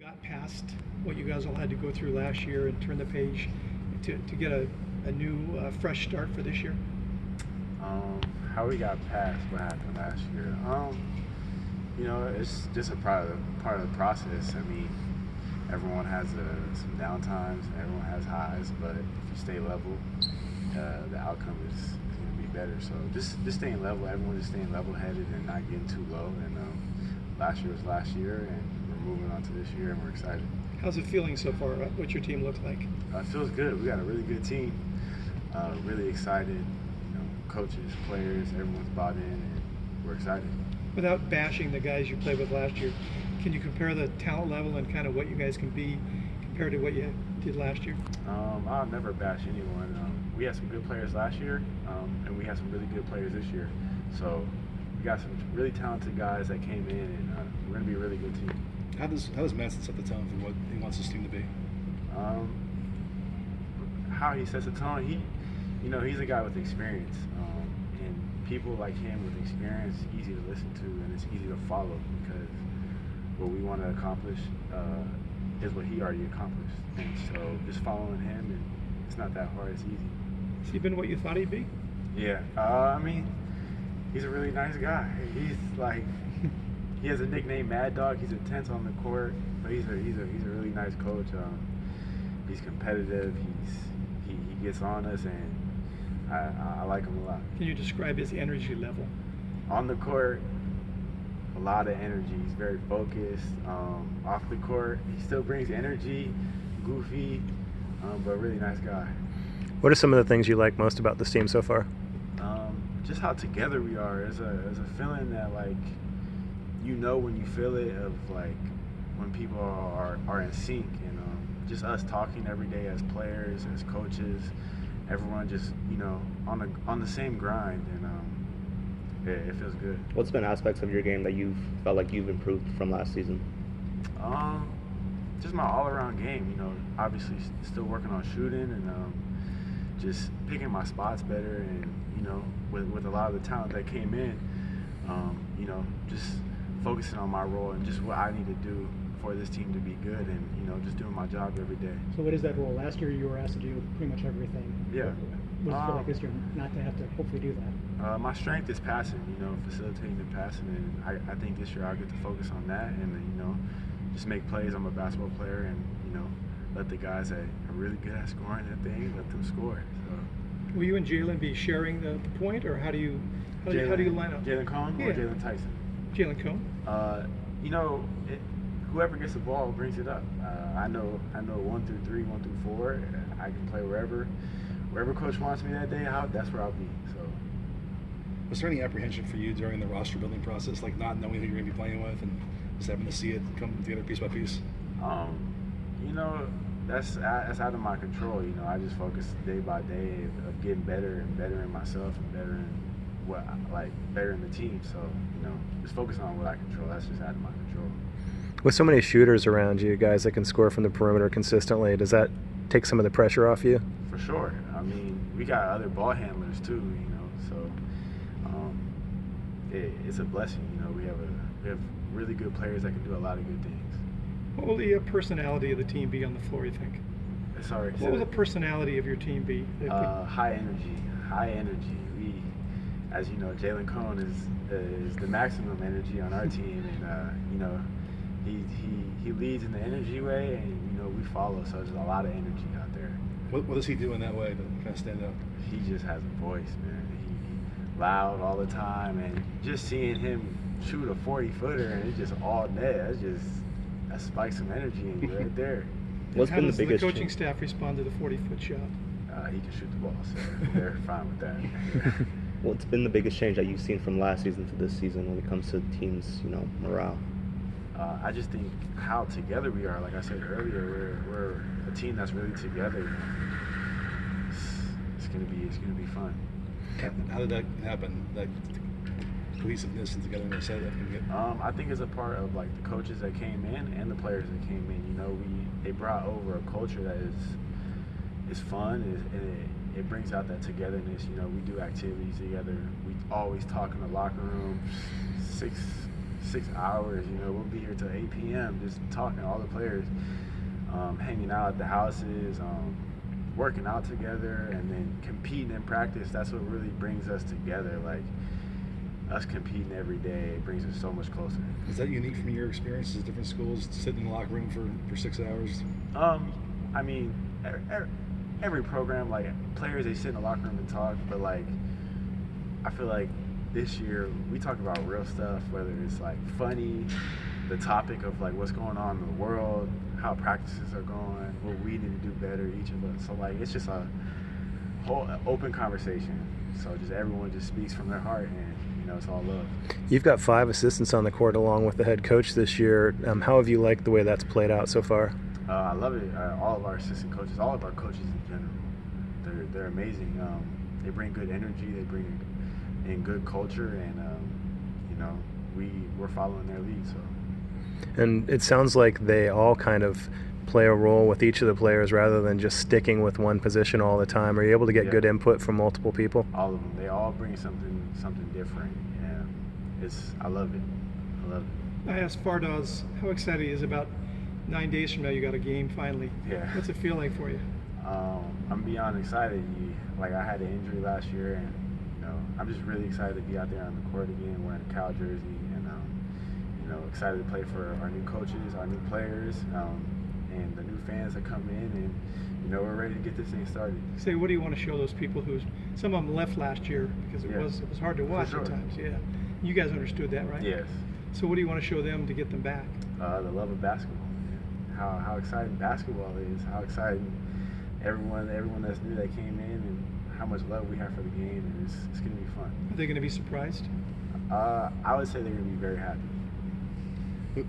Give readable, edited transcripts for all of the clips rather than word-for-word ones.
got past what you guys all had to go through last year and turn the page to get a new, fresh start for this year? How we got past what happened last year. It's just a part of the process. I mean, everyone has some downtimes, everyone has highs, but if you stay level, the outcome is going to be better. So just staying level, everyone just staying level-headed and not getting too low. And last year was last year, and we're moving on to this year, and we're excited. How's it feeling so far? What's your team look like? It feels good. We got a really good team. Really excited. Coaches, players, everyone's bought in, and we're excited. Without bashing the guys you played with last year, can you compare the talent level and kind of what you guys can be compared to what you did last year? I'll never bash anyone. We had some good players last year, and we have some really good players this year. So we got some really talented guys that came in, and we're going to be a really good team. How does Manson set the tone for what he wants his team to be? How he sets the tone, he's a guy with experience, and people like him with experience, easy to listen to, and it's easy to follow because what we want to accomplish is what he already accomplished. And so just following him, and it's not that hard, it's easy. Has he been what you thought he'd be? Yeah, he's a really nice guy. He's like, he has a nickname Mad Dog. He's intense on the court, but he's a really nice coach. He's competitive. He gets on us, and I like him a lot. Can you describe his energy level? On the court, a lot of energy. He's very focused. Off the court, he still brings energy, goofy, but a really nice guy. What are some of the things you like most about this team so far? Just how together we are. There's a feeling that, like, when you feel it, of like when people are in sync, and just us talking every day as players, as coaches, everyone just on the same grind, and it feels good. What's been aspects of your game that you've felt like you've improved from last season? Just my all-around game. Obviously still working on shooting, and just picking my spots better, and with a lot of the talent that came in, just focusing on my role and just what I need to do for this team to be good, and just doing my job every day. So what is that role? Last year you were asked to do pretty much everything. Yeah. What does it feel like this year not to have to hopefully do that? My strength is passing, facilitating and passing, and I think this year I'll get to focus on that, and just make plays. I'm a basketball player, and let the guys that are really good at scoring that thing, let them score. So. Will you and Jalen be sharing the point, or how do you line up? Jalen Cone or Jalen Tyson? Jalen Cone. Whoever gets the ball brings it up. I know 1 through 3, 1 through 4. I can play wherever coach wants me that day. That's where I'll be. So. Was there any apprehension for you during the roster building process, like not knowing who you're going to be playing with, and just having to see it come together piece by piece? That's out of my control. I just focus day by day of getting better and better in myself and better in better in the team. So just focusing on what I control. That's just out of my control. With so many shooters around you, guys that can score from the perimeter consistently, does that take some of the pressure off you? For sure. We got other ball handlers too. So it's a blessing. We have really good players that can do a lot of good things. What will the personality of the team be on the floor, you think? Sorry. What will the personality of your team be? High energy. As you know, Jalen Cone is the maximum energy on our team, and he leads in the energy way, and we follow. So there's a lot of energy out there. What does he do in that way to kind of stand out? He just has a voice, man. He loud all the time, and just seeing him shoot a 40-footer and it's just all net. That spikes some energy in you right there. How does the coaching staff respond to the 40-foot shot? He can shoot the ball, so they're fine with that. What's been the biggest change that you've seen from last season to this season when it comes to teams, morale? I just think how together we are. Like I said earlier, we're a team that's really together. It's gonna be fun. How did that happen? That cohesiveness and togetherness. I think it's a part of the coaches that came in and the players that came in. They brought over a culture that is fun, and it brings out that togetherness. We do activities together. We always talk in the locker room, 6 hours. You know, we'll be here till 8 p.m. just talking to all the players, hanging out at the houses, working out together, and then competing in practice. That's what really brings us together. Like, us competing every day, it brings us so much closer. Is that unique from your experiences at different schools, sitting in the locker room for 6 hours? I mean, every program, like, players, they sit in the locker room and talk, but, like, I feel like this year we talk about real stuff, whether it's, like, funny, the topic of, like, what's going on in the world, how practices are going, what we need to do better, each of us. So, like, it's just a whole open conversation. So just everyone just speaks from their heart, and, you know, it's all love. You've got 5 assistants on the court along with the head coach this year. How have you liked the way that's played out so far? I love it. All of our assistant coaches, all of our coaches in general, they're amazing. They bring good energy. They bring in good culture, and you know, we're following their lead. So. And it sounds like they all kind of play a role with each of the players rather than just sticking with one position all the time. Are you able to get good input from multiple people? All of them. They all bring something different, and I love it. I love it. I asked Fardaz how excited he is about 9 days from now. You got a game finally. Yeah. What's it feel like for you? I'm beyond excited. Like, I had an injury last year, and, you know, I'm just really excited to be out there on the court again, wearing a Cal jersey, and you know, excited to play for our new coaches, our new players, and the new fans that come in, and, you know, we're ready to get this thing started. Say, what do you want to show those people who, some of them left last year because it was hard to watch at times. Yeah, you guys understood that, right? Yes. So what do you want to show them to get them back? The love of basketball. How exciting basketball is. How exciting everyone that's new that came in, and how much love we have for the game, and it's going to be fun. Are they going to be surprised? I would say they're going to be very happy.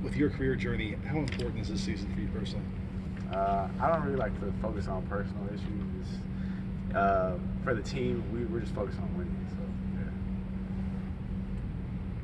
With your career journey, how important is this season for you personally? I don't really like to focus on personal issues. For the team, we're just focused on winning. So